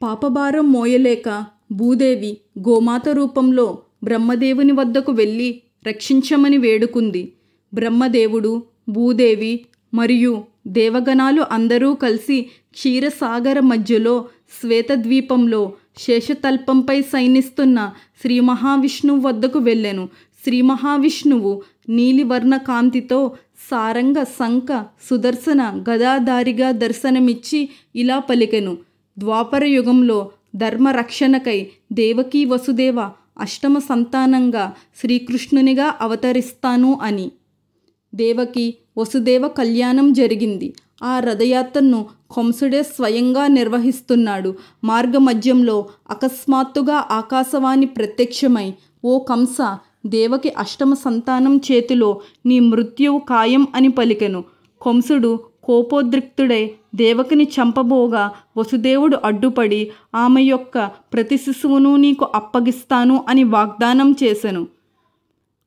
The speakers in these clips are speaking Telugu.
పాపభారం మోయలేక భూదేవి గోమాత రూపంలో బ్రహ్మదేవుని వద్దకు వెళ్ళి రక్షించమని వేడుకుంది. బ్రహ్మదేవుడు, భూదేవి మరియు దేవగణాలు అందరూ కలిసి క్షీరసాగర మధ్యలో శ్వేతద్వీపంలో శేషతల్పంపై శయనిస్తున్న శ్రీ మహావిష్ణువు వద్దకు వెళ్ళెను. శ్రీ మహావిష్ణువు నీలివర్ణ కాంతితో సారంగ శంఖ సుదర్శన గదాధారిగా దర్శనమిచ్చి ఇలా పలికెను: ద్వాపర యుగంలో ధర్మరక్షణకై దేవకీ వసుదేవ అష్టమ సంతానంగా శ్రీకృష్ణునిగా అవతరిస్తాను అని. దేవకి వసుదేవ కళ్యాణం జరిగింది. ఆ రథయాత్రను కంసుడే స్వయంగా నిర్వహిస్తున్నాడు. మార్గమధ్యంలో అకస్మాత్తుగా ఆకాశవాణి ప్రత్యక్షమై, ఓ కంస, దేవకి అష్టమ సంతానం చేతిలో నీ మృత్యువు ఖాయం అని పలికెను. కంసుడు కోపోద్రిక్తుడై దేవకిని చంపబోగా వసుదేవుడు అడ్డుపడి ఆమె యొక్క ప్రతి శిశువును నీకు అప్పగిస్తాను అని వాగ్దానం చేసెను.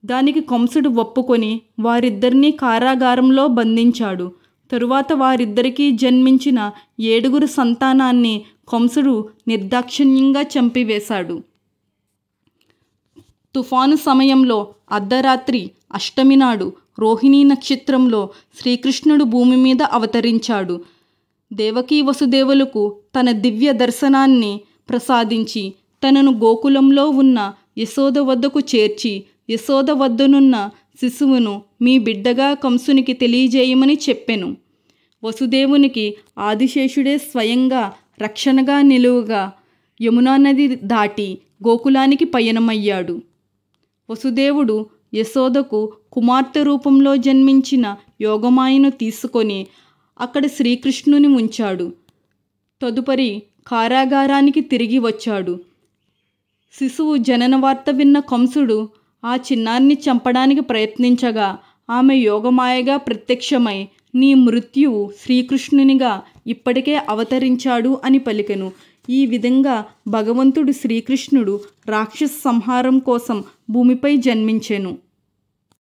దానికి కంసుడు ఒప్పుకొని వారిద్దరినీ కారాగారంలో బంధించాడు. తరువాత వారిద్దరికీ జన్మించిన 7 సంతానాన్ని కంసుడు నిర్దాక్షిణ్యంగా చంపివేశాడు. తుఫాను సమయంలో అర్ధరాత్రి అష్టమి నాడు రోహిణీ నక్షత్రంలో శ్రీకృష్ణుడు భూమి మీద అవతరించాడు. దేవకీ వసుదేవులకు తన దివ్య దర్శనాన్ని ప్రసాదించి తనను గోకులంలో ఉన్న యశోద వద్దకు చేర్చి, యశోద వద్దనున్న శిశువును మీ బిడ్డగా కంసునికి తెలియజేయమని చెప్పెను. వసుదేవునికి ఆదిశేషుడే స్వయంగా రక్షణగా నిలువగా యమునా నది దాటి గోకులానికి పయనమయ్యాడు. వసుదేవుడు యశోదకు కుమార్తె రూపంలో జన్మించిన యోగమాయను తీసుకొని అక్కడ శ్రీకృష్ణుని ఉంచాడు. తదుపరి కారాగారానికి తిరిగి వచ్చాడు. శిశువు జనన వార్త విన్న కంసుడు ఆ చిన్నారిని చంపడానికి ప్రయత్నించగా ఆమె యోగమాయగా ప్రత్యక్షమై, నీ మృత్యువు శ్రీకృష్ణునిగా ఇప్పటికే అవతరించాడు అని పలికెను. ఈ విధంగా భగవంతుడు శ్రీకృష్ణుడు రాక్షస సంహారం కోసం భూమిపై జన్మించెను.